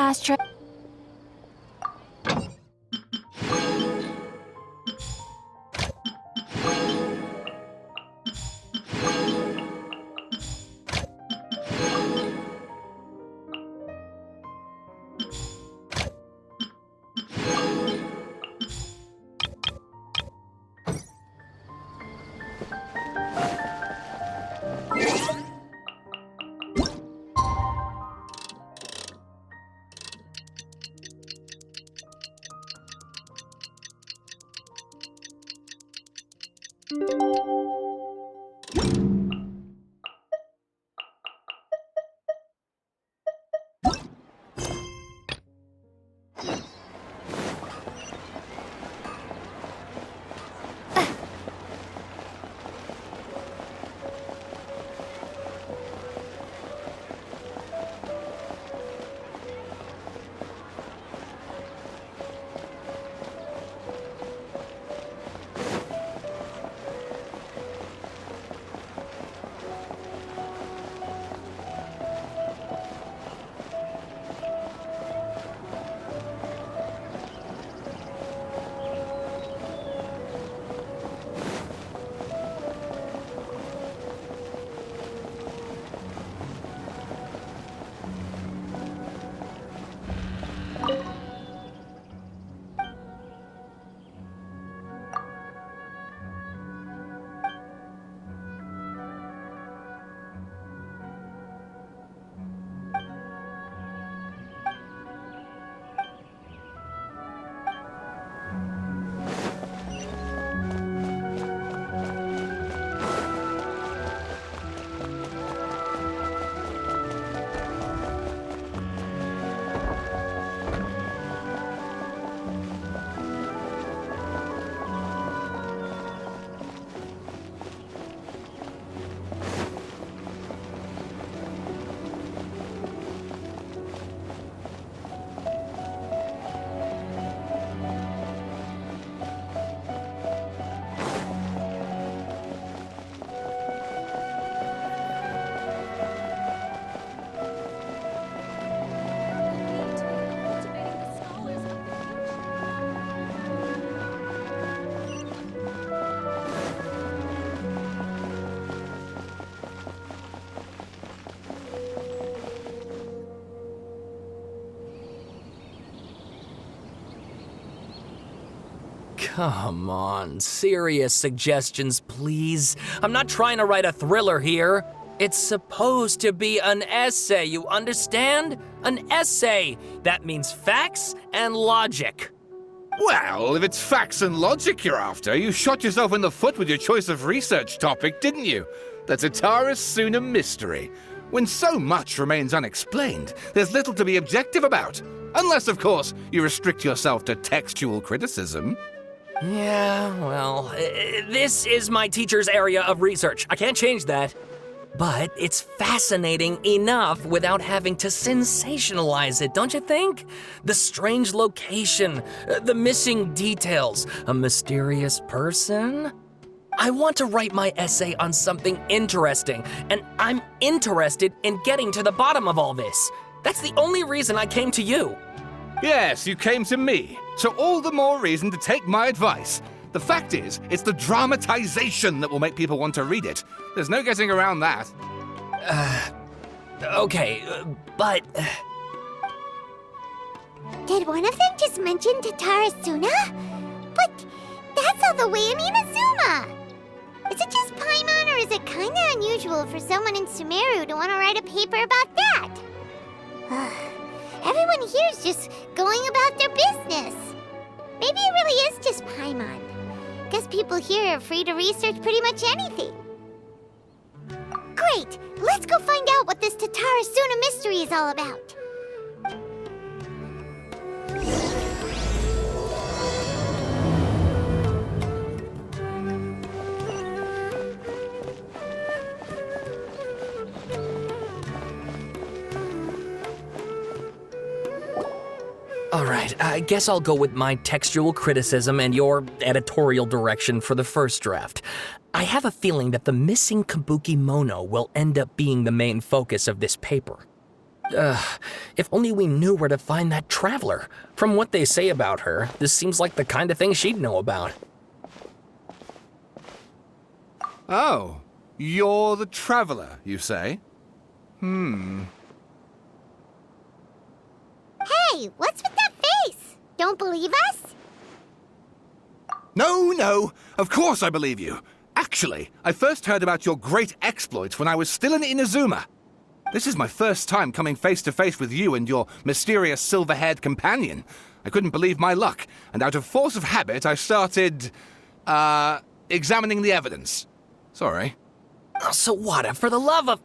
last trip. Come on, serious suggestions, please. I'm not trying to write a thriller here. It's supposed to be an essay, you understand? An essay. That means facts and logic. Well, if it's facts and logic you're after, you shot yourself in the foot with your choice of research topic, didn't you? The Tataris Suna mystery. When so much remains unexplained, there's little to be objective about. Unless, of course, you restrict yourself to textual criticism. Yeah, well, this is my teacher's area of research. I can't change that. But it's fascinating enough without having to sensationalize it, don't you think? The strange location, the missing details, a mysterious person. I want to write my essay on something interesting, and I'm interested in getting to the bottom of all this. That's the only reason I came to you. Yes, you came to me, so all the more reason to take my advice. The fact is, it's the dramatization that will make people want to read it. There's no getting around that. Okay, but... Did one of them just mention Tataris Suna? But that's all the way in Inazuma! Is it just Paimon, or is it kinda unusual for someone in Sumeru to want to write a paper about that? Everyone here's just going about their business. Maybe it really is just Paimon. Guess people here are free to research pretty much anything. Great! Let's go find out what this Tataris Suna mystery is all about. All right, I guess I'll go with my textual criticism and your editorial direction for the first draft. I have a feeling that the missing Kabuki Mono will end up being the main focus of this paper. If only we knew where to find that traveler. From what they say about her, this seems like the kind of thing she'd know about. Oh, you're the traveler, you say? Hey, what's with that face? Don't believe us? No, of course I believe you. Actually, I first heard about your great exploits when I was still in Inazuma. This is my first time coming face to face with you and your mysterious silver-haired companion. I couldn't believe my luck, and out of force of habit, I started, examining the evidence. Sorry. Oh, Sawada, for the love of...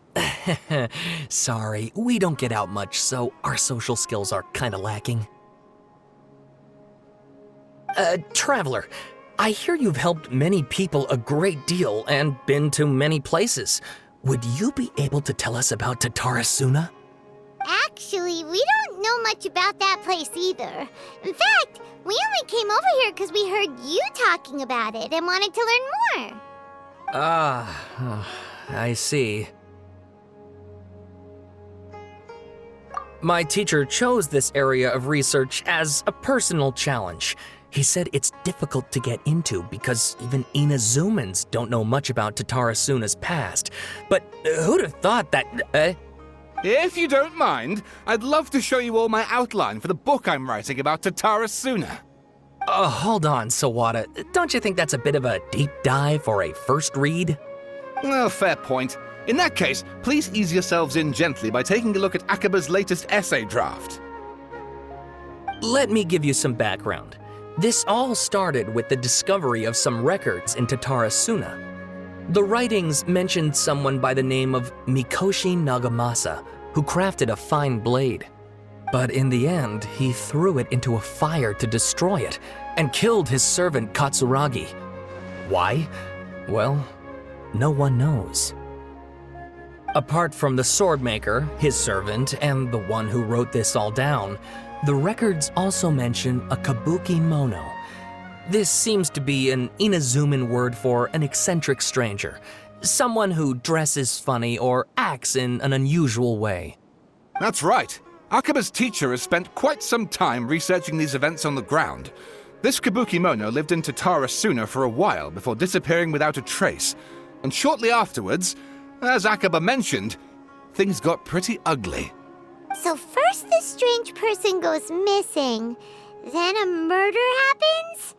Sorry, we don't get out much, so our social skills are kinda lacking. Traveler, I hear you've helped many people a great deal and been to many places. Would you be able to tell us about Tatarasuna? Actually, we don't know much about that place either. In fact, we only came over here because we heard you talking about it and wanted to learn more. I see. My teacher chose this area of research as a personal challenge. He said it's difficult to get into because even Inazumans don't know much about Tatarasuna's past. But who'd have thought that... If you don't mind, I'd love to show you all my outline for the book I'm writing about Tatarasuna. Hold on, Sawada. Don't you think that's a bit of a deep dive for a first read? Well, fair point. In that case, please ease yourselves in gently by taking a look at Akaba's latest essay draft. Let me give you some background. This all started with the discovery of some records in Tatarasuna. The writings mentioned someone by the name of Mikoshi Nagamasa, who crafted a fine blade. But in the end, he threw it into a fire to destroy it, and killed his servant Katsuragi. Why? Well, no one knows. Apart from the swordmaker, his servant, and the one who wrote this all down, the records also mention a kabuki mono. This seems to be an Inazuman word for an eccentric stranger, someone who dresses funny or acts in an unusual way. That's right. Akaba's teacher has spent quite some time researching these events on the ground. This kabuki mono lived in Tatarasuna for a while before disappearing without a trace. And shortly afterwards, as Akaba mentioned, things got pretty ugly. So first this strange person goes missing, then a murder happens?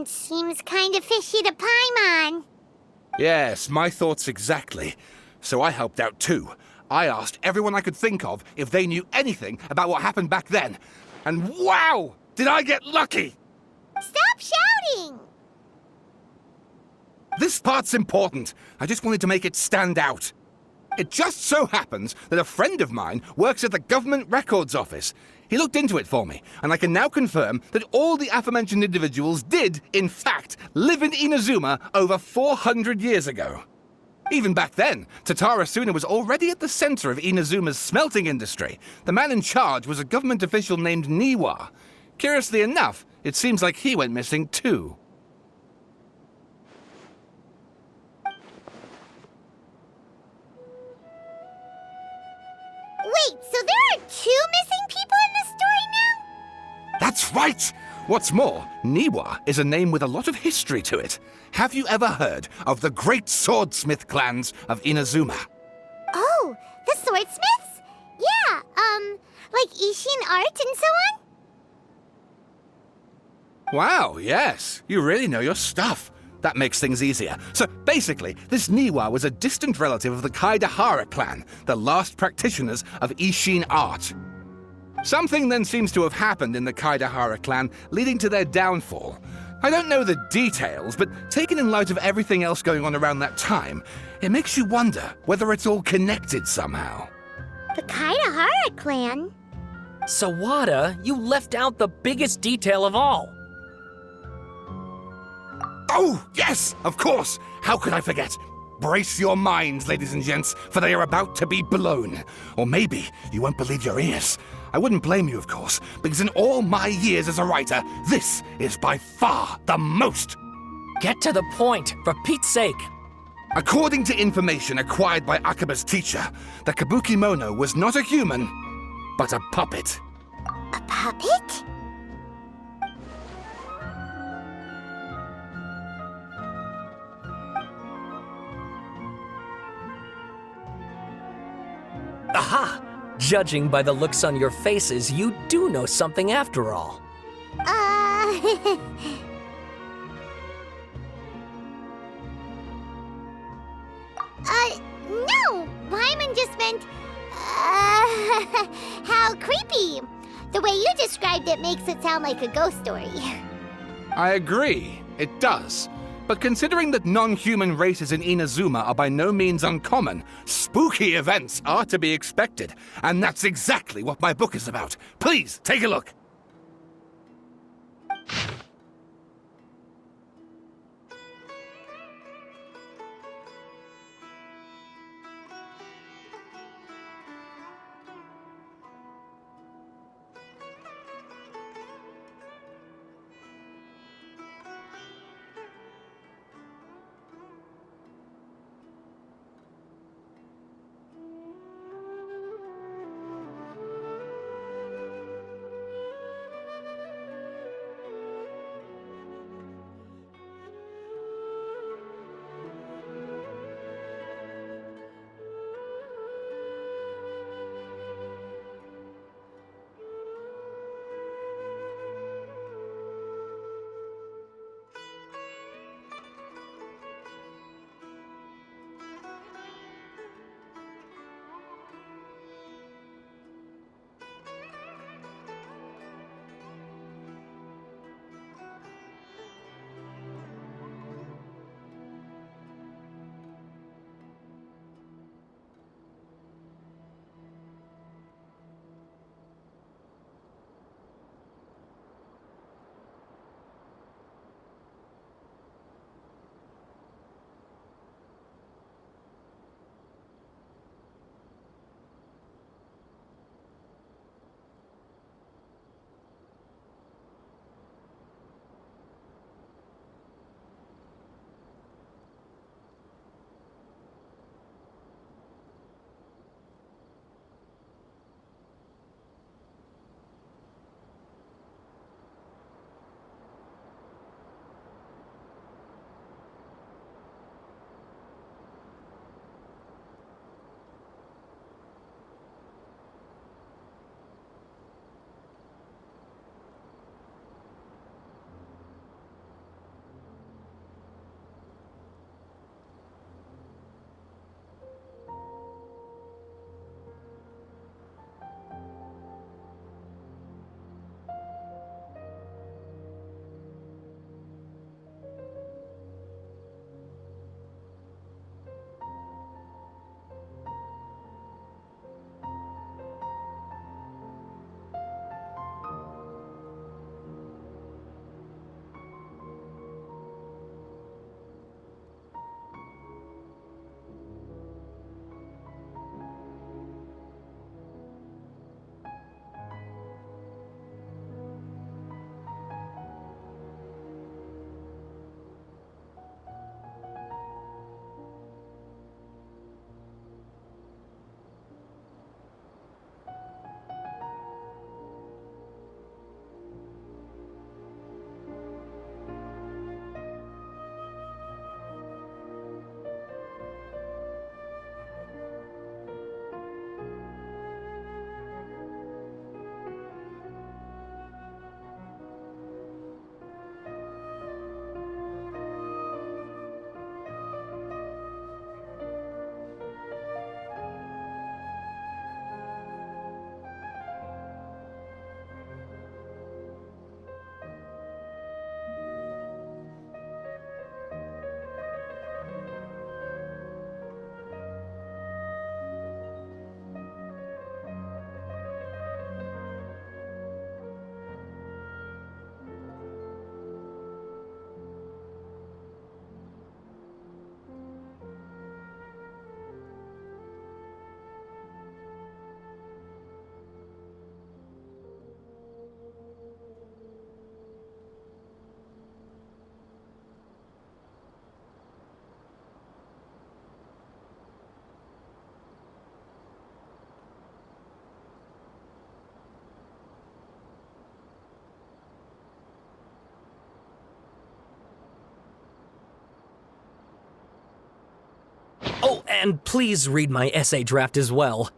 Seems kind of fishy to Paimon. Yes, my thoughts exactly. So I helped out too. I asked everyone I could think of if they knew anything about what happened back then. And wow! Did I get lucky! Stop shouting! This part's important. I just wanted to make it stand out. It just so happens that a friend of mine works at the government records office. He looked into it for me, and I can now confirm that all the aforementioned individuals did, in fact, live in Inazuma over 400 years ago. Even back then, Tatarasuna was already at the center of Inazuma's smelting industry. The man in charge was a government official named Niwa. Curiously enough, it seems like he went missing too. Wait, so there are 2 missing people in this story now? That's right! What's more, Niwa is a name with a lot of history to it. Have you ever heard of the great swordsmith clans of Inazuma? Oh, the swordsmiths? Yeah, like Ishin art and so on? Wow, yes. You really know your stuff. That makes things easier. So basically, this Niwa was a distant relative of the Kaidahara clan, the last practitioners of Ishin art. Something then seems to have happened in the Kaidahara clan, leading to their downfall. I don't know the details, but taken in light of everything else going on around that time, it makes you wonder whether it's all connected somehow. The Kaidahara clan? Sawada, you left out the biggest detail of all. Oh, yes, of course. How could I forget? Brace your minds, ladies and gents, for they are about to be blown. Or maybe you won't believe your ears. I wouldn't blame you, of course, because in all my years as a writer, this is by far the most. Get to the point, for Pete's sake. According to information acquired by Akaba's teacher, the Kabukimono was not a human, but a puppet. A puppet? Aha! Judging by the looks on your faces, you do know something after all. No! Paimon just meant, how creepy. The way you described it makes it sound like a ghost story. I agree, it does. But considering that non-human races in Inazuma are by no means uncommon, spooky events are to be expected. And that's exactly what my book is about. Please, take a look. Oh, and please read my essay draft as well.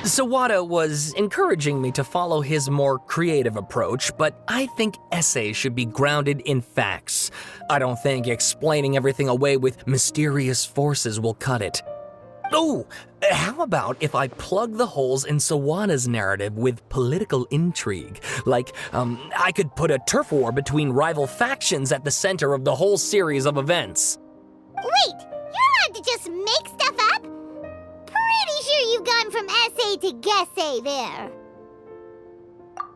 Sawada was encouraging me to follow his more creative approach, but I think essays should be grounded in facts. I don't think explaining everything away with mysterious forces will cut it. Oh, how about if I plug the holes in Sawada's narrative with political intrigue? Like, I could put a turf war between rival factions at the center of the whole series of events. Wait, you're allowed to just make stuff up? Pretty sure you've gone from essay to guessay there.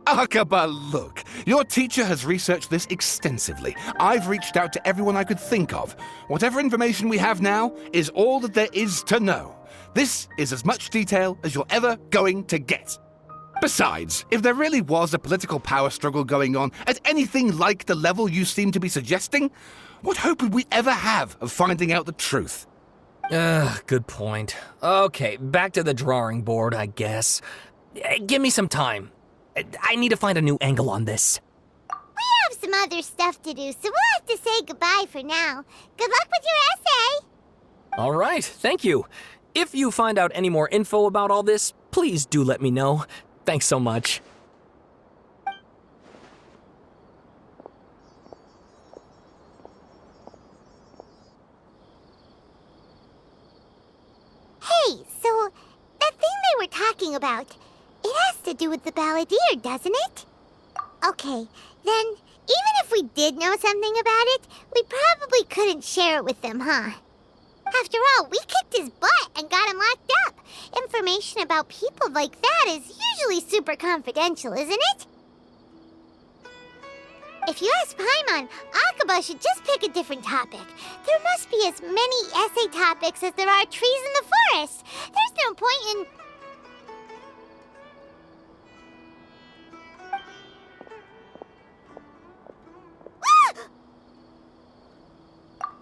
Akaba, look. Your teacher has researched this extensively. I've reached out to everyone I could think of. Whatever information we have now is all that there is to know. This is as much detail as you're ever going to get. Besides, if there really was a political power struggle going on at anything like the level you seem to be suggesting, what hope would we ever have of finding out the truth? Good point. Okay, back to the drawing board, I guess. Give me some time. I need to find a new angle on this. We have some other stuff to do, so we'll have to say goodbye for now. Good luck with your essay! All right, thank you. If you find out any more info about all this, please do let me know. Thanks so much. Hey, so that thing they were talking about, it has to do with the balladeer, doesn't it? Okay, then even if we did know something about it, we probably couldn't share it with them, huh? After all, we kicked his butt and got him locked up. Information about people like that is usually super confidential, isn't it? If you ask Paimon, Akaba should just pick a different topic. There must be as many essay topics as there are trees in the forest. There's no point in...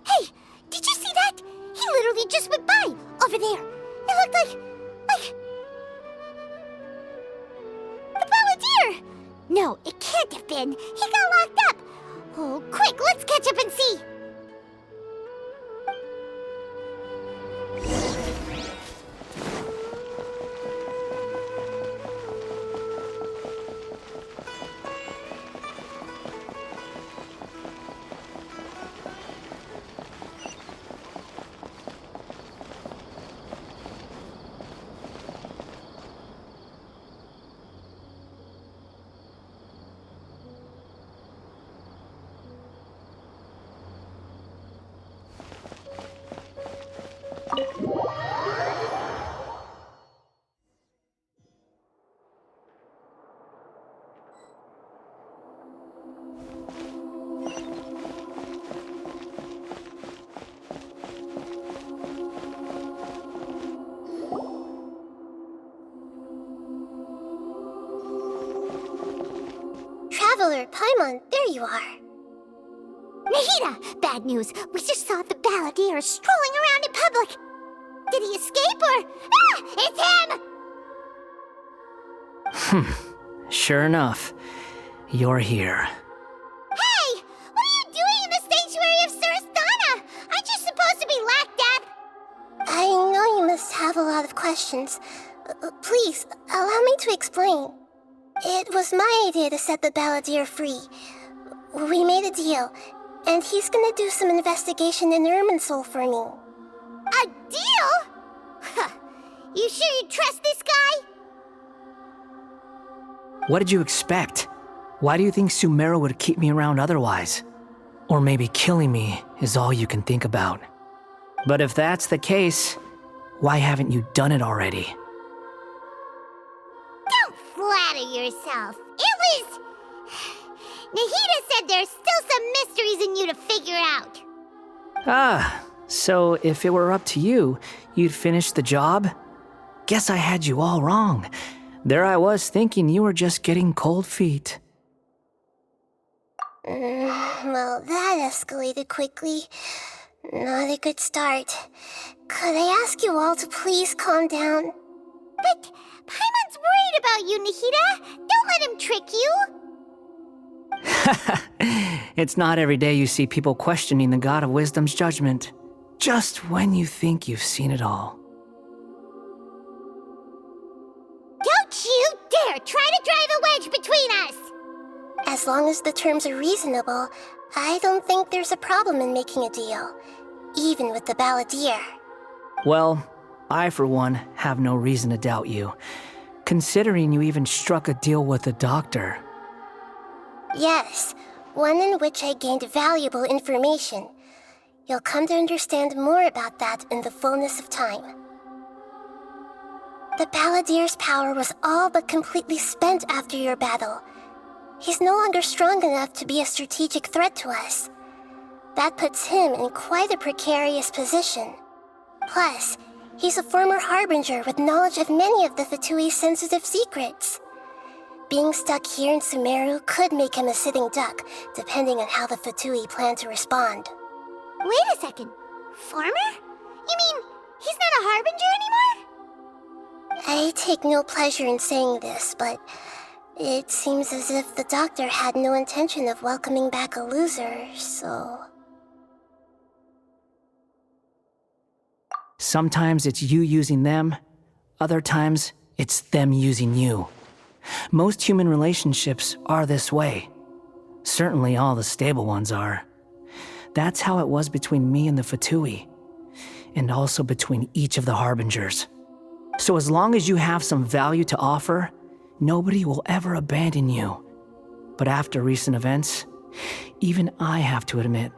Hey, did you see that? He literally just went by, over there. It looked like... the Balladeer! No, it can't have been. He got locked up. Oh, quick, let's catch up and see. Traveler, Paimon, there you are. Nahida! Bad news. We just saw the Balladeer strolling around in public. Did he escape or... Ah! It's him! Sure enough, you're here. Hey! What are you doing in the sanctuary of Surasthana? Aren't you supposed to be locked up? I know you must have a lot of questions. Please, allow me to explain. It was my idea to set the Balladeer free. We made a deal, and he's gonna do some investigation in Irminsul for me. A deal? Huh. You sure you trust this guy? What did you expect? Why do you think Sumeru would keep me around otherwise? Or maybe killing me is all you can think about. But if that's the case, why haven't you done it already? Don't flatter yourself. It was... Nahida said there's still some mysteries in you to figure out. Ah, so if it were up to you, you'd finish the job? Guess I had you all wrong. There I was thinking you were just getting cold feet. Well, that escalated quickly. Not a good start. Could I ask you all to please calm down? But Paimon's worried about you, Nahida. Don't let him trick you. It's not every day you see people questioning the God of Wisdom's judgment. Just when you think you've seen it all. Don't you dare try to drive a wedge between us! As long as the terms are reasonable, I don't think there's a problem in making a deal. Even with the Balladeer. Well, I for one have no reason to doubt you. Considering you even struck a deal with the doctor. Yes, one in which I gained valuable information. You'll come to understand more about that in the fullness of time. The Balladeer's power was all but completely spent after your battle. He's no longer strong enough to be a strategic threat to us. That puts him in quite a precarious position. Plus, he's a former Harbinger with knowledge of many of the Fatui's sensitive secrets. Being stuck here in Sumeru could make him a sitting duck, depending on how the Fatui plan to respond. Wait a second. Former? You mean he's not a Harbinger anymore? I take no pleasure in saying this, but it seems as if the doctor had no intention of welcoming back a loser, so... Sometimes it's you using them, other times it's them using you. Most human relationships are this way. Certainly all the stable ones are. That's how it was between me and the Fatui, and also between each of the Harbingers. So as long as you have some value to offer, nobody will ever abandon you. But after recent events, even I have to admit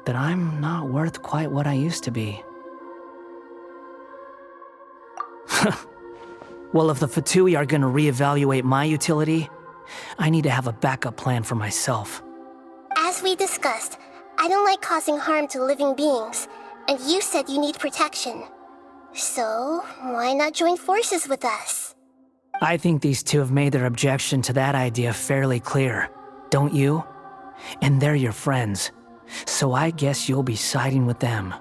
that I'm not worth quite what I used to be. Well, if the Fatui are gonna reevaluate my utility, I need to have a backup plan for myself. As we discussed, I don't like causing harm to living beings, and you said you need protection. So, why not join forces with us? I think these two have made their objection to that idea fairly clear, don't you? And they're your friends, so I guess you'll be siding with them.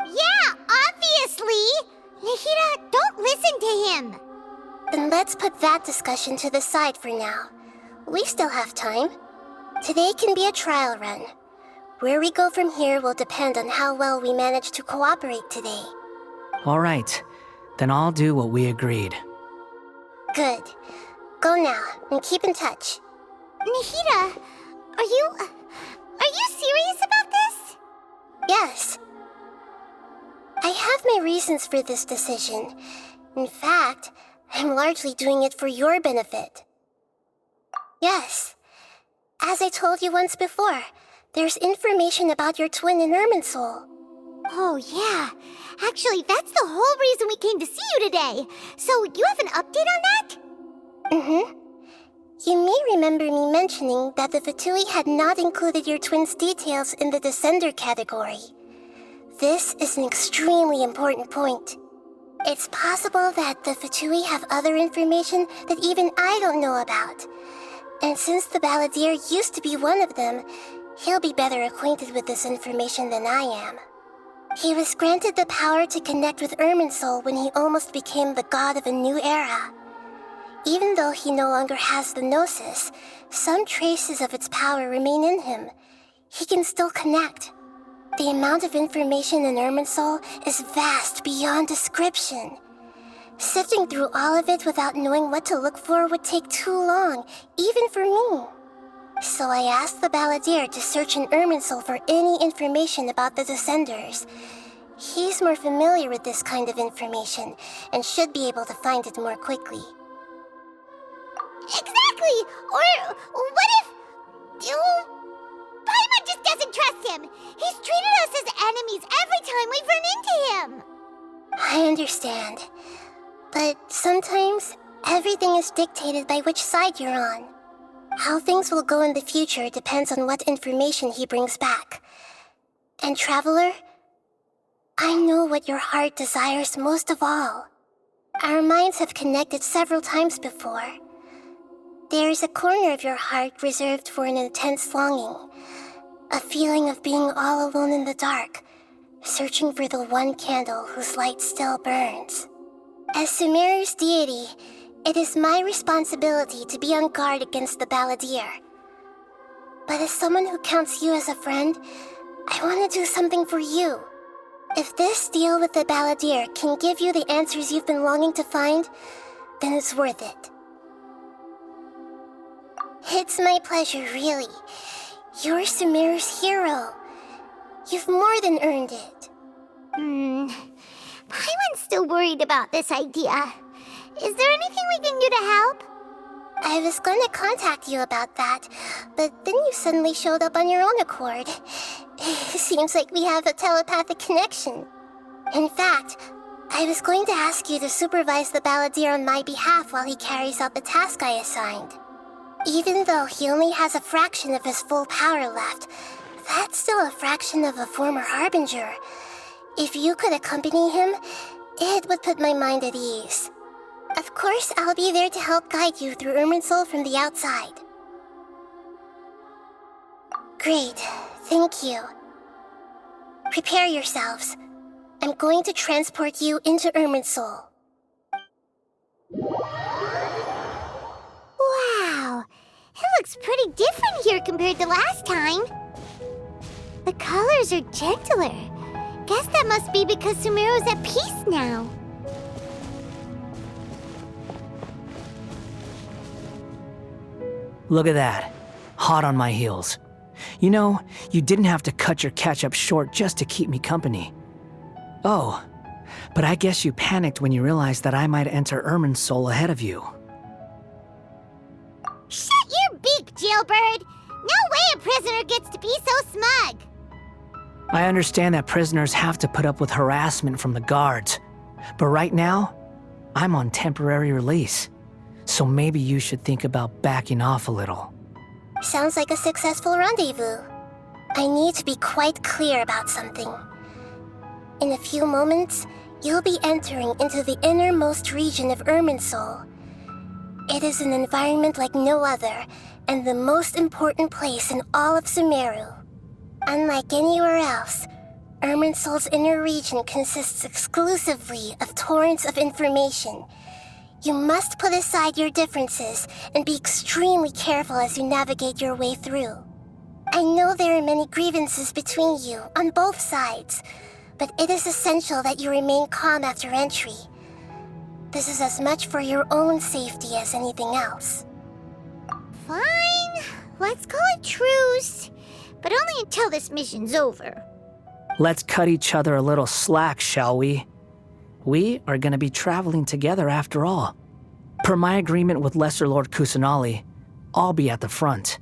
Yeah, obviously! Nahida, don't listen to him! Then let's put that discussion to the side for now. We still have time. Today can be a trial run. Where we go from here will depend on how well we manage to cooperate today. All right, then I'll do what we agreed. Good. Go now, and keep in touch. Nahida, are you serious about this? Yes. I have my reasons for this decision. In fact, I'm largely doing it for your benefit. Yes. As I told you once before, there's information about your twin in Irminsul. Oh, yeah. Actually, that's the whole reason we came to see you today. So, you have an update on that? Mm-hmm. You may remember me mentioning that the Fatui had not included your twin's details in the Descender category. This is an extremely important point. It's possible that the Fatui have other information that even I don't know about. And since the Balladeer used to be one of them, he'll be better acquainted with this information than I am. He was granted the power to connect with Irminsul when he almost became the god of a new era. Even though he no longer has the Gnosis, some traces of its power remain in him. He can still connect. The amount of information in Irminsul is vast beyond description. Sifting through all of it without knowing what to look for would take too long, even for me. So I asked the Balladeer to search in Irminsul for any information about the Descenders. He's more familiar with this kind of information, and should be able to find it more quickly. Exactly! Or what if... Paimon just doesn't trust him! He's treated us as enemies every time we've run into him! I understand. But sometimes, everything is dictated by which side you're on. How things will go in the future depends on what information he brings back. And Traveler, I know what your heart desires most of all. Our minds have connected several times before. There is a corner of your heart reserved for an intense longing, a feeling of being all alone in the dark, searching for the one candle whose light still burns. As Sumeru's deity, it is my responsibility to be on guard against the Balladeer. But as someone who counts you as a friend, I want to do something for you. If this deal with the Balladeer can give you the answers you've been longing to find, then it's worth it. It's my pleasure, really. You're Sumeru's hero. You've more than earned it. Paimon's still worried about this idea. Is there anything we can do to help? I was going to contact you about that, but then you suddenly showed up on your own accord. Seems like we have a telepathic connection. In fact, I was going to ask you to supervise the Balladeer on my behalf while he carries out the task I assigned. Even though he only has a fraction of his full power left, that's still a fraction of a former Harbinger. If you could accompany him, it would put my mind at ease. Of course, I'll be there to help guide you through Irminsul from the outside. Great, thank you. Prepare yourselves. I'm going to transport you into Irminsul. Wow, it looks pretty different here compared to last time. The colors are gentler. Guess that must be because Sumeru's at peace now. Look at that. Hot on my heels. You know, you didn't have to cut your catch-up short just to keep me company. Oh, but I guess you panicked when you realized that I might enter Irminsul ahead of you. Shut your beak, jailbird! No way a prisoner gets to be so smug! I understand that prisoners have to put up with harassment from the guards, but right now, I'm on temporary release, so maybe you should think about backing off a little. Sounds like a successful rendezvous. I need to be quite clear about something. In a few moments, you'll be entering into the innermost region of Irminsul. It is an environment like no other, and the most important place in all of Sumeru. Unlike anywhere else, Irminsul's inner region consists exclusively of torrents of information. You must put aside your differences and be extremely careful as you navigate your way through. I know there are many grievances between you on both sides, but it is essential that you remain calm after entry. This is as much for your own safety as anything else. Fine, let's call it truce. But only until this mission's over. Let's cut each other a little slack, shall we? We are going to be traveling together after all. Per my agreement with Lesser Lord Kusanali, I'll be at the front.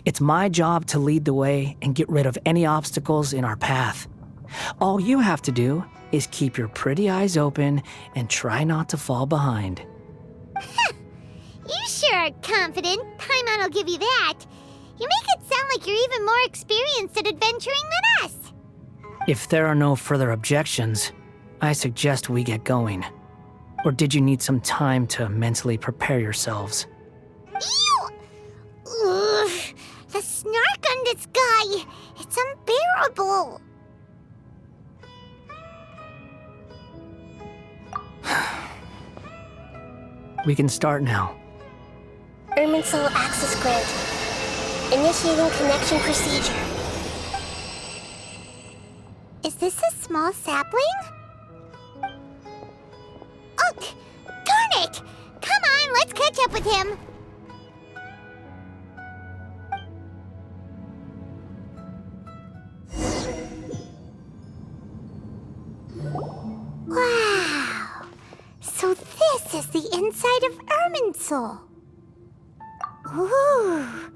It's my job to lead the way and get rid of any obstacles in our path. All you have to do is keep your pretty eyes open and try not to fall behind. You sure are confident. Paimon will give you that. You make it sound like you're even more experienced at adventuring than us. If there are no further objections, I suggest we get going. Or did you need some time to mentally prepare yourselves? Ew! Ugh, the snark on this guy. It's unbearable. We can start now. Irminsul access granted. Initiating connection procedure. Is this a small sapling? Oh, darn it! Come on, let's catch up with him. Wow! So this is the inside of Irminsul. Ooh,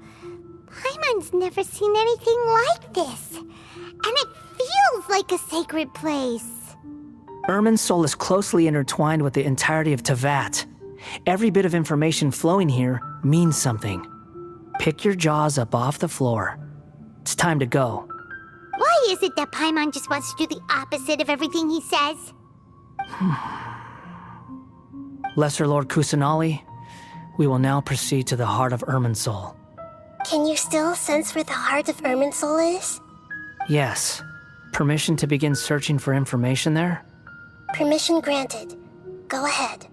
Paimon's never seen anything like this. And it feels like a sacred place. Irminsul is closely intertwined with the entirety of Tevat. Every bit of information flowing here means something. Pick your jaws up off the floor. It's time to go. Why is it that Paimon just wants to do the opposite of everything he says? Lesser Lord Kusanali, we will now proceed to the heart of Irminsul. Can you still sense where the heart of Irminsul is? Yes. Permission to begin searching for information there? Permission granted. Go ahead.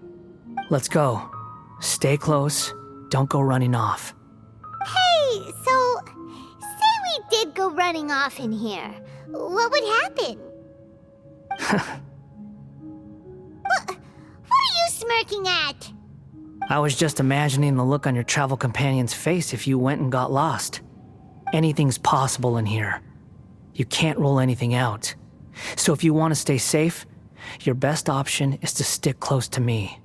Let's go. Stay close. Don't go running off. Hey, so, say we did go running off in here. What would happen? What are you smirking at? I was just imagining the look on your travel companion's face if you went and got lost. Anything's possible in here. You can't rule anything out. So if you want to stay safe, your best option is to stick close to me.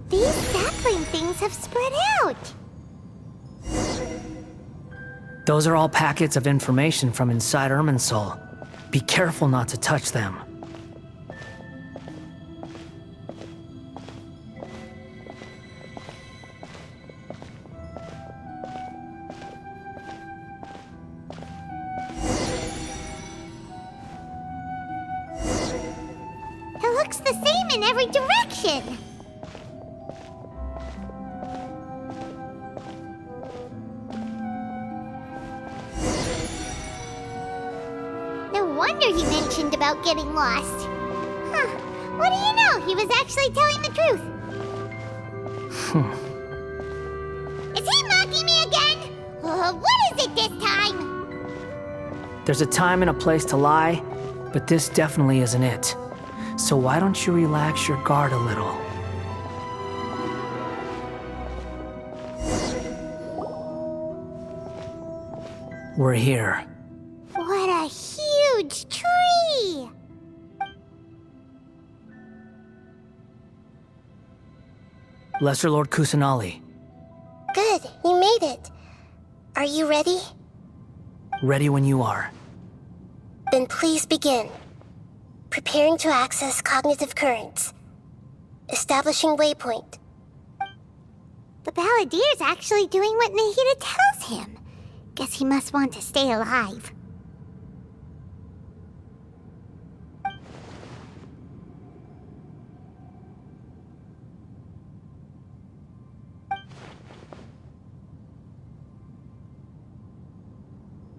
These sapling things have spread out. Those are all packets of information from inside Irminsul. Be careful not to touch them. It looks the same in every direction. No wonder he mentioned about getting lost. Huh. What do you know? He was actually telling the truth. Is he mocking me again? What is it this time? There's a time and a place to lie, but this definitely isn't it. So why don't you relax your guard a little? We're here. What a huge tree! Lesser Lord Kusanali. Good, you made it. Are you ready? Ready when you are. Then please begin. Preparing to access cognitive currents. Establishing waypoint. The Balladier's actually doing what Nahida tells him. Guess he must want to stay alive.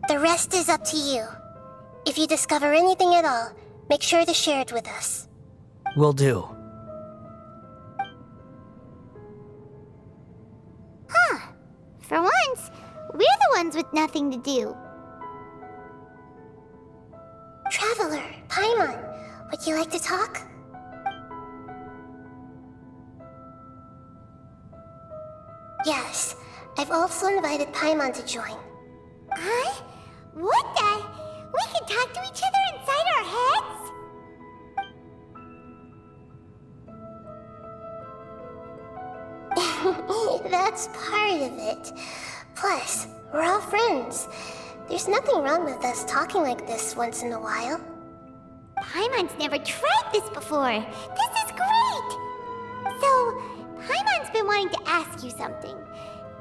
The rest is up to you. If you discover anything at all, make sure to share it with us. Will do. For once, we're the ones with nothing to do. Traveler, Paimon, would you like to talk? Yes, I've also invited Paimon to join. Huh? What the? We can talk to each other inside our heads? That's part of it. Plus, we're all friends. There's nothing wrong with us talking like this once in a while. Paimon's never tried this before. This is great! So, Paimon's been wanting to ask you something.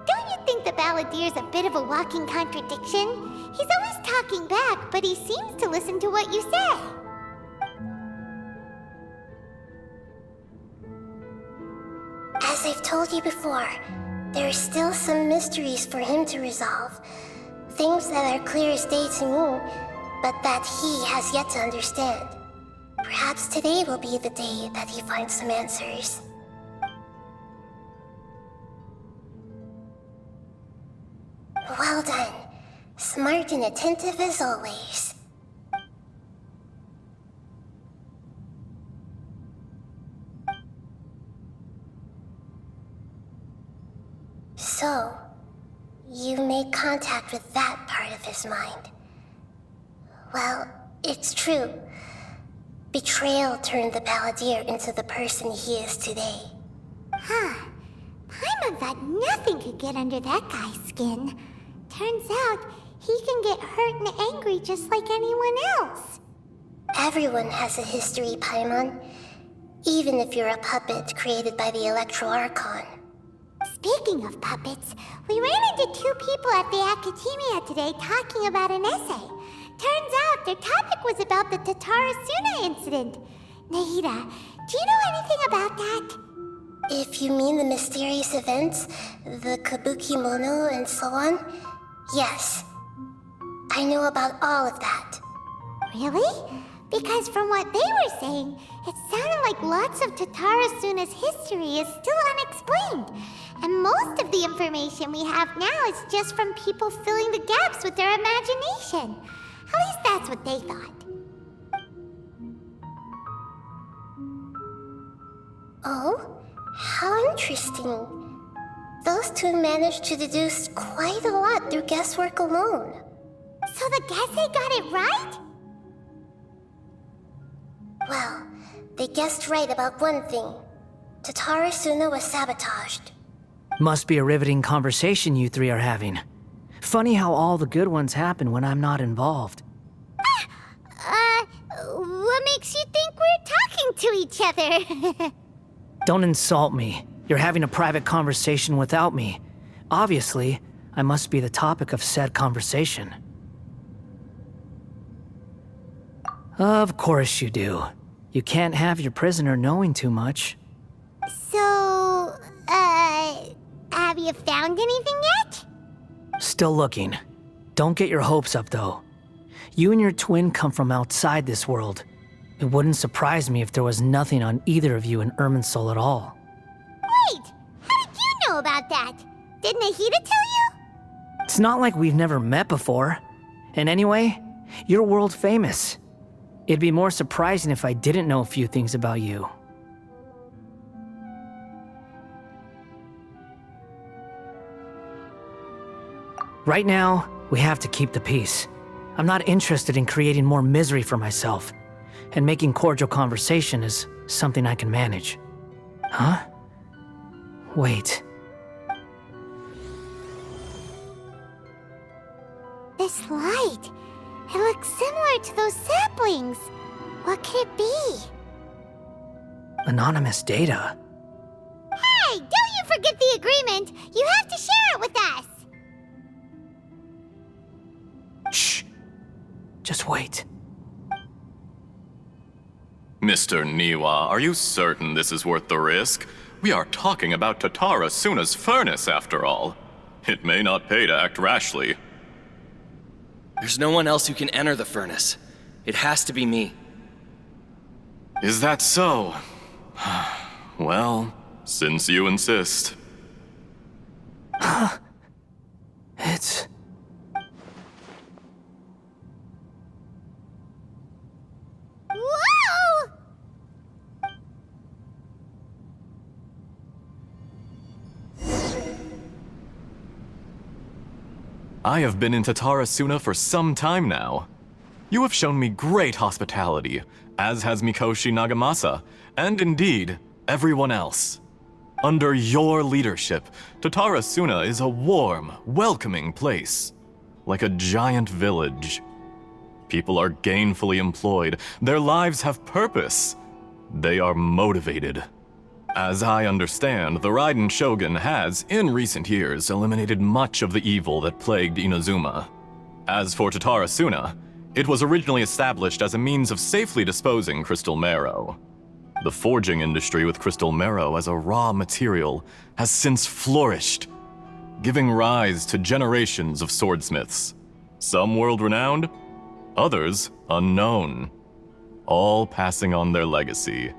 Don't you think the Balladier's a bit of a walking contradiction? He's always talking back, but he seems to listen to what you say. As I've told you before, there are still some mysteries for him to resolve. Things that are clear as day to me, but that he has yet to understand. Perhaps today will be the day that he finds some answers. Well done. Smart and attentive as always. So, you made contact with that part of his mind. Well, it's true. Betrayal turned the Balladeer into the person he is today. Huh. Paimon thought nothing could get under that guy's skin. Turns out, he can get hurt and angry just like anyone else. Everyone has a history, Paimon. Even if you're a puppet created by the Electro Archon. Speaking of puppets, we ran into two people at the Academia today talking about an essay. Turns out their topic was about the Tatarasuna incident. Nahida, do you know anything about that? If you mean the mysterious events, the Kabuki Mono and so on, yes. I know about all of that. Really? Because from what they were saying, it sounded like lots of Tatarasuna's history is still unexplained. And most of the information we have now is just from people filling the gaps with their imagination. At least that's what they thought. Oh? How interesting. Those two managed to deduce quite a lot through guesswork alone. So the Gese got it right? Well, they guessed right about one thing. Tatarasuna was sabotaged. Must be a riveting conversation you three are having. Funny how all the good ones happen when I'm not involved. What makes you think we're talking to each other? Don't insult me. You're having a private conversation without me. Obviously, I must be the topic of said conversation. Of course you do. You can't have your prisoner knowing too much. So, have you found anything yet? Still looking. Don't get your hopes up, though. You and your twin come from outside this world. It wouldn't surprise me if there was nothing on either of you in Irminsul at all. Wait! How did you know about that? Did Nahida tell you? It's not like we've never met before. And anyway, you're world famous. It'd be more surprising if I didn't know a few things about you. Right now, we have to keep the peace. I'm not interested in creating more misery for myself, and making cordial conversation is something I can manage. Huh? Wait. This light. It looks similar to those saplings. What could it be? Anonymous data. Hey, don't you forget the agreement! You have to share it with us! Shh. Just wait. Mr. Niwa, are you certain this is worth the risk? We are talking about Tatara Suna's furnace, after all. It may not pay to act rashly. There's no one else who can enter the furnace. It has to be me. Is that so? Well, since you insist. It's... Whoa! I have been in Tatara Suna for some time now. You have shown me great hospitality, as has Mikoshi Nagamasa, and indeed, everyone else. Under your leadership, Tatara Suna is a warm, welcoming place, like a giant village. People are gainfully employed, their lives have purpose. They are motivated. As I understand, the Raiden Shogun has, in recent years, eliminated much of the evil that plagued Inazuma. As for Tatara Suna, it was originally established as a means of safely disposing crystal marrow. The forging industry with crystal marrow as a raw material has since flourished, giving rise to generations of swordsmiths. Some world-renowned, others unknown, all passing on their legacy.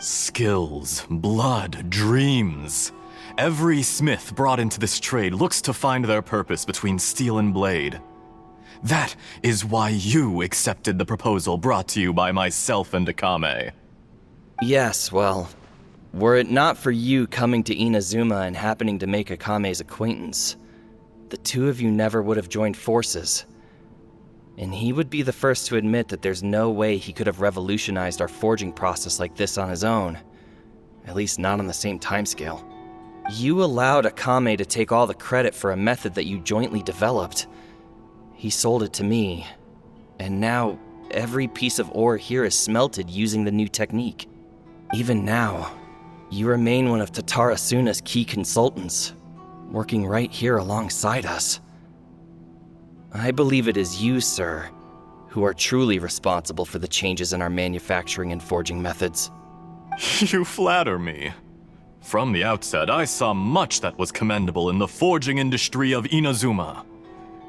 Skills, blood, dreams. Every smith brought into this trade looks to find their purpose between steel and blade. That is why you accepted the proposal brought to you by myself and Akame. Yes, well, were it not for you coming to Inazuma and happening to make Akame's acquaintance, the two of you never would have joined forces. And he would be the first to admit that there's no way he could have revolutionized our forging process like this on his own. At least not on the same timescale. You allowed Akame to take all the credit for a method that you jointly developed. He sold it to me, and now every piece of ore here is smelted using the new technique. Even now, you remain one of Tatara Suna's key consultants, working right here alongside us. I believe it is you, sir, who are truly responsible for the changes in our manufacturing and forging methods. You flatter me. From the outset, I saw much that was commendable in the forging industry of Inazuma,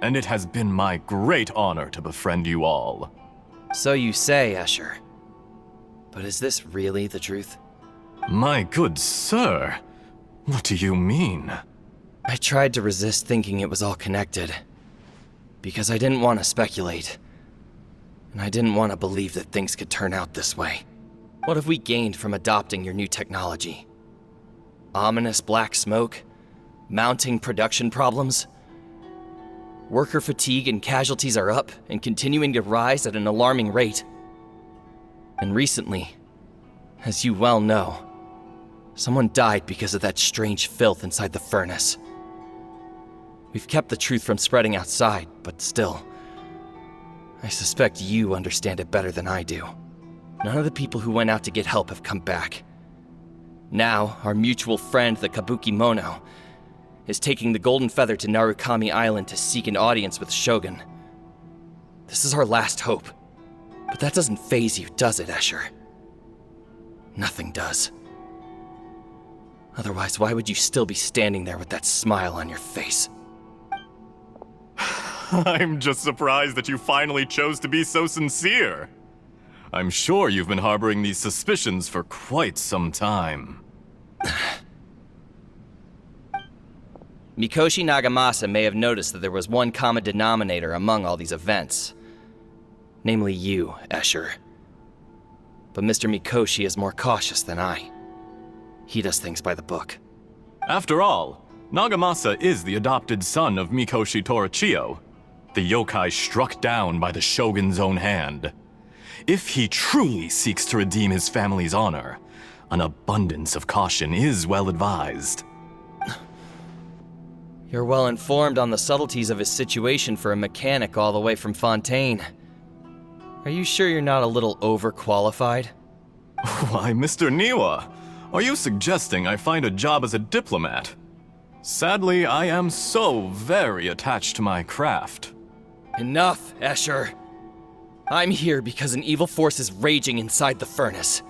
and it has been my great honor to befriend you all. So you say, Escher. But is this really the truth? My good sir, what do you mean? I tried to resist thinking it was all connected, because I didn't want to speculate, and I didn't want to believe that things could turn out this way. What have we gained from adopting your new technology? Ominous black smoke? Mounting production problems? Worker fatigue and casualties are up and continuing to rise at an alarming rate. And recently, as you well know, someone died because of that strange filth inside the furnace. We've kept the truth from spreading outside, but still, I suspect you understand it better than I do. None of the people who went out to get help have come back. Now, our mutual friend, the Kabuki Mono, is taking the Golden Feather to Narukami Island to seek an audience with Shogun. This is our last hope. But that doesn't faze you, does it, Escher? Nothing does. Otherwise, why would you still be standing there with that smile on your face? I'm just surprised that you finally chose to be so sincere. I'm sure you've been harboring these suspicions for quite some time. Mikoshi Nagamasa may have noticed that there was one common denominator among all these events. Namely you, Escher. But Mr. Mikoshi is more cautious than I. He does things by the book. After all, Nagamasa is the adopted son of Mikoshi Torachiyo, the yokai struck down by the Shogun's own hand. If he truly seeks to redeem his family's honor, an abundance of caution is well advised. You're well informed on the subtleties of his situation for a mechanic all the way from Fontaine. Are you sure you're not a little overqualified? Why, Mr. Niwa, are you suggesting I find a job as a diplomat? Sadly, I am so very attached to my craft. Enough, Escher. I'm here because an evil force is raging inside the furnace.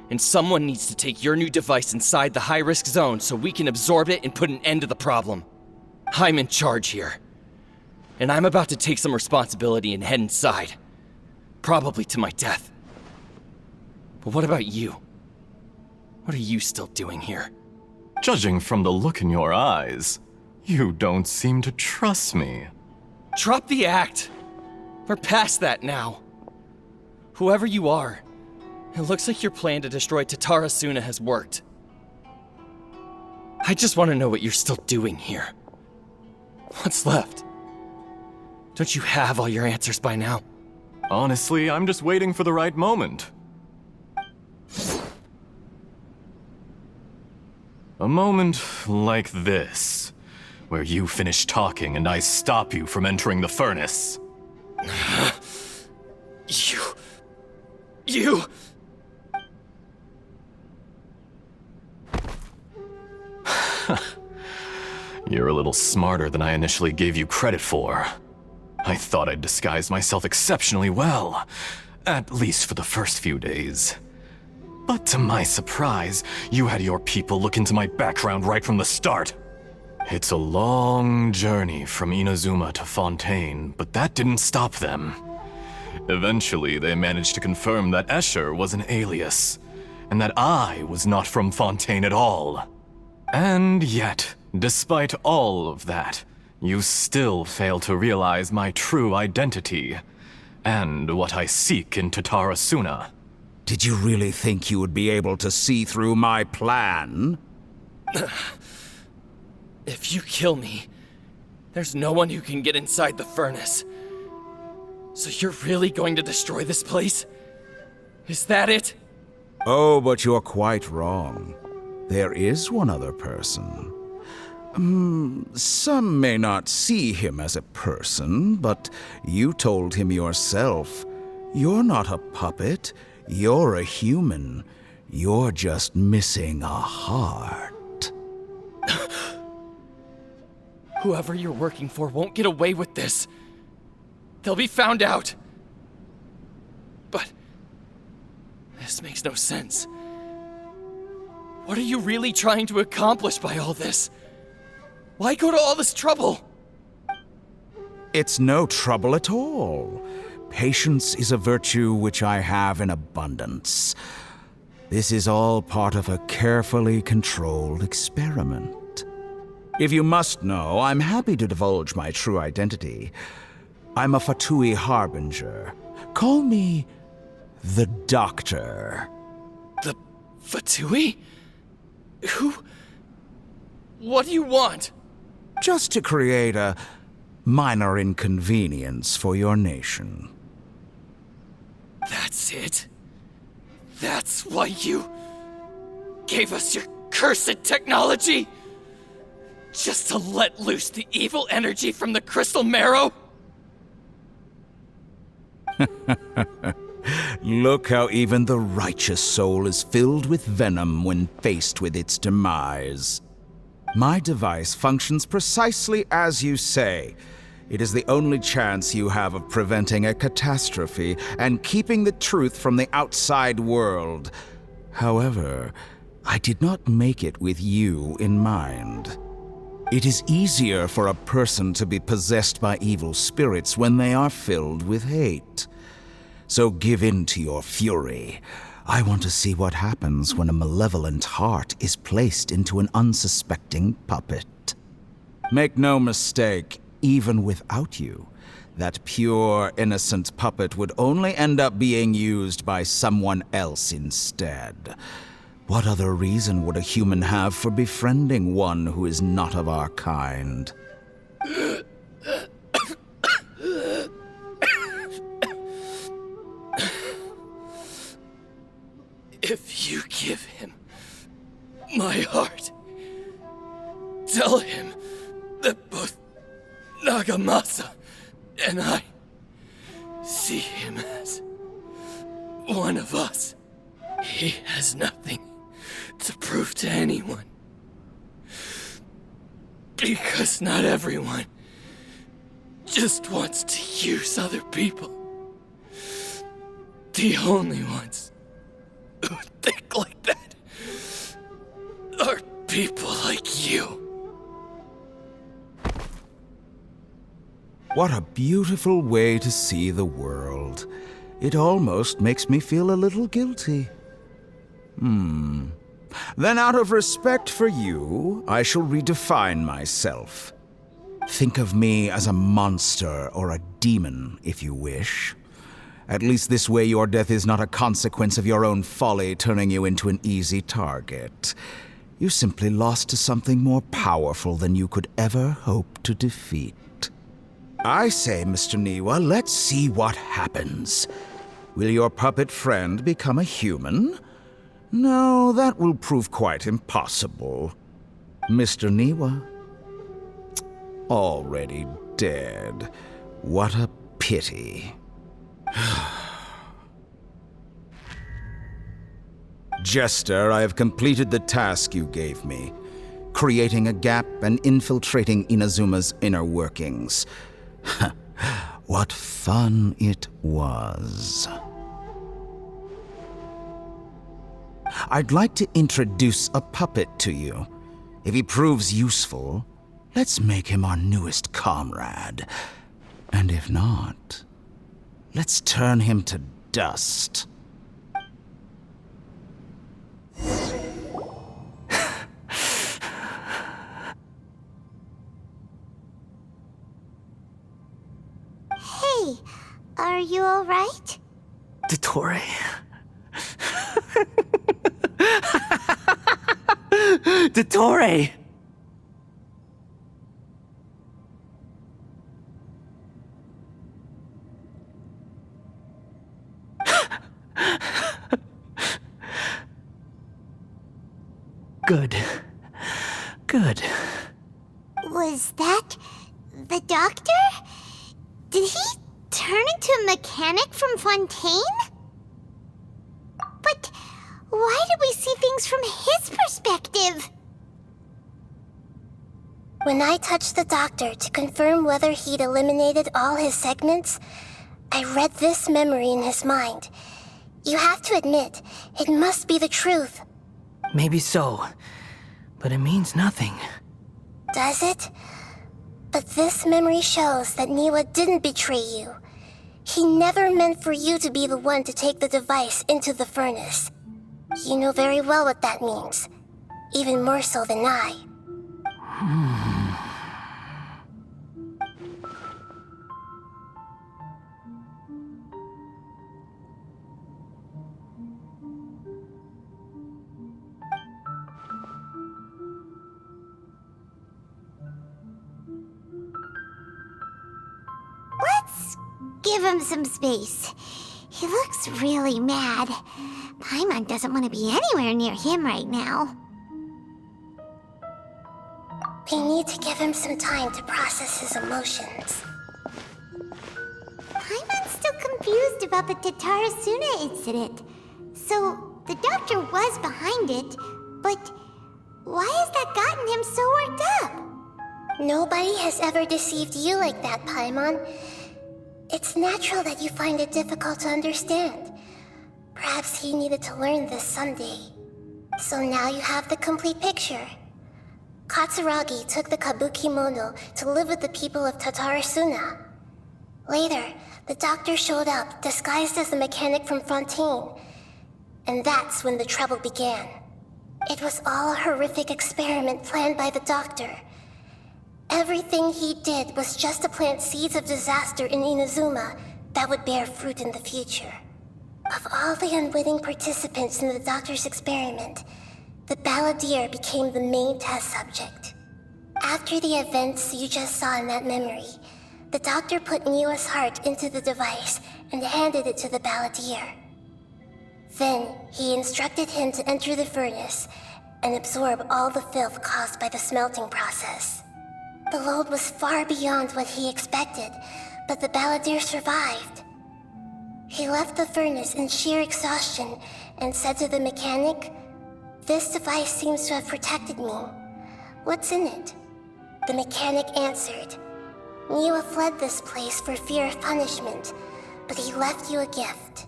And someone needs to take your new device inside the high-risk zone so we can absorb it and put an end to the problem. I'm in charge here. And I'm about to take some responsibility and head inside. Probably to my death. But what about you? What are you still doing here? Judging from the look in your eyes, you don't seem to trust me. Drop the act! We're past that now. Whoever you are, it looks like your plan to destroy Tatara Suna has worked. I just want to know what you're still doing here. What's left? Don't you have all your answers by now? Honestly, I'm just waiting for the right moment. A moment like this, where you finish talking and I stop you from entering the furnace. You... You're a little smarter than I initially gave you credit for. I thought I'd disguised myself exceptionally well, at least for the first few days. But to my surprise, you had your people look into my background right from the start. It's a long journey from Inazuma to Fontaine, but that didn't stop them. Eventually, they managed to confirm that Escher was an alias, and that I was not from Fontaine at all. And yet, despite all of that, you still fail to realize my true identity, and what I seek in Tatara Suna. Did you really think you would be able to see through my plan? If you kill me, there's no one who can get inside the furnace. So you're really going to destroy this place? Is that it? Oh, but you're quite wrong. There is one other person. Some may not see him as a person, but you told him yourself. You're not a puppet. You're a human. You're just missing a heart. Whoever you're working for won't get away with this. They'll be found out. But this makes no sense. What are you really trying to accomplish by all this? Why go to all this trouble? It's no trouble at all. Patience is a virtue which I have in abundance. This is all part of a carefully controlled experiment. If you must know, I'm happy to divulge my true identity. I'm a Fatui Harbinger. Call me the Doctor. The Fatui? Who? What do you want? Just to create a minor inconvenience for your nation. That's it? That's why you gave us your cursed technology? Just to let loose the evil energy from the crystal marrow? Look how even the righteous soul is filled with venom when faced with its demise. My device functions precisely as you say. It is the only chance you have of preventing a catastrophe and keeping the truth from the outside world. However, I did not make it with you in mind. It is easier for a person to be possessed by evil spirits when they are filled with hate. So give in to your fury. I want to see what happens when a malevolent heart is placed into an unsuspecting puppet. Make no mistake, even without you, that pure, innocent puppet would only end up being used by someone else instead. What other reason would a human have for befriending one who is not of our kind? If you give him my heart, tell him that Nagamasa, and I see him as one of us. He has nothing to prove to anyone. Because not everyone just wants to use other people. The only ones who think like that are people like you. What a beautiful way to see the world. It almost makes me feel a little guilty. Then out of respect for you, I shall redefine myself. Think of me as a monster or a demon, if you wish. At least this way your death is not a consequence of your own folly turning you into an easy target. You simply lost to something more powerful than you could ever hope to defeat. I say, Mr. Niwa, let's see what happens. Will your puppet friend become a human? No, that will prove quite impossible. Mr. Niwa? Already dead. What a pity. Jester, I have completed the task you gave me. Creating a gap and infiltrating Inazuma's inner workings. What fun it was. I'd like to introduce a puppet to you. If he proves useful, let's make him our newest comrade. And if not, let's turn him to dust. Hey, are you alright? Dottore. Dottore! Good. Good. Was that the doctor? Did he turn into a mechanic from Fontaine? But why did we see things from his perspective? When I touched the doctor to confirm whether he'd eliminated all his segments, I read this memory in his mind. You have to admit, it must be the truth. Maybe so, but it means nothing. Does it? But this memory shows that Niwa didn't betray you. He never meant for you to be the one to take the device into the furnace. You know very well what that means. Even more so than I. Let's give him some space. He looks really mad. Paimon doesn't want to be anywhere near him right now. We need to give him some time to process his emotions. Paimon's still confused about the Tatarasuna incident. So, the doctor was behind it, but why has that gotten him so worked up? Nobody has ever deceived you like that, Paimon. It's natural that you find it difficult to understand. Perhaps he needed to learn this someday. So now you have the complete picture. Katsuragi took the kabuki mono to live with the people of Tatarasuna. Later, the doctor showed up disguised as the mechanic from Fontaine. And that's when the trouble began. It was all a horrific experiment planned by the doctor. Everything he did was just to plant seeds of disaster in Inazuma that would bear fruit in the future. Of all the unwitting participants in the doctor's experiment, the balladeer became the main test subject. After the events you just saw in that memory, the doctor put Niwa's heart into the device and handed it to the balladeer. Then, he instructed him to enter the furnace and absorb all the filth caused by the smelting process. The load was far beyond what he expected, but the balladeer survived. He left the furnace in sheer exhaustion and said to the mechanic, "This device seems to have protected me. What's in it?" The mechanic answered, "Niwa fled this place for fear of punishment, but he left you a gift.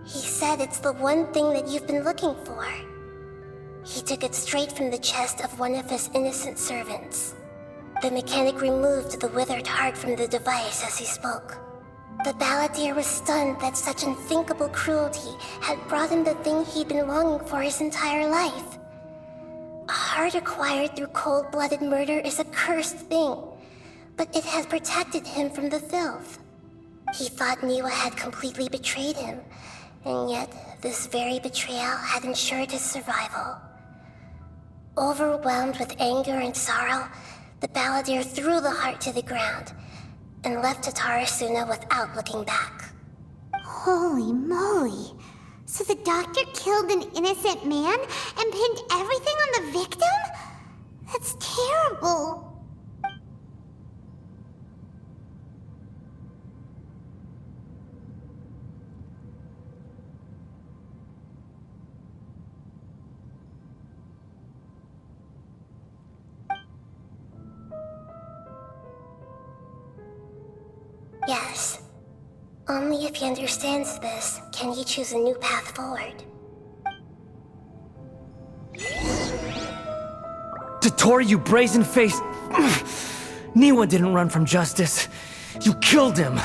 He said it's the one thing that you've been looking for." He took it straight from the chest of one of his innocent servants. The mechanic removed the withered heart from the device as he spoke. The balladeer was stunned that such unthinkable cruelty had brought him the thing he'd been longing for his entire life. A heart acquired through cold-blooded murder is a cursed thing, but it had protected him from the filth. He thought Niwa had completely betrayed him, and yet this very betrayal had ensured his survival. Overwhelmed with anger and sorrow, the balladeer threw the heart to the ground and left Tatarasuna without looking back. Holy moly. So the doctor killed an innocent man and pinned everything on the victim? That's terrible. Yes. Only if he understands this can he choose a new path forward. Tottori, you brazen-faced... Niwa didn't run from justice. You killed him.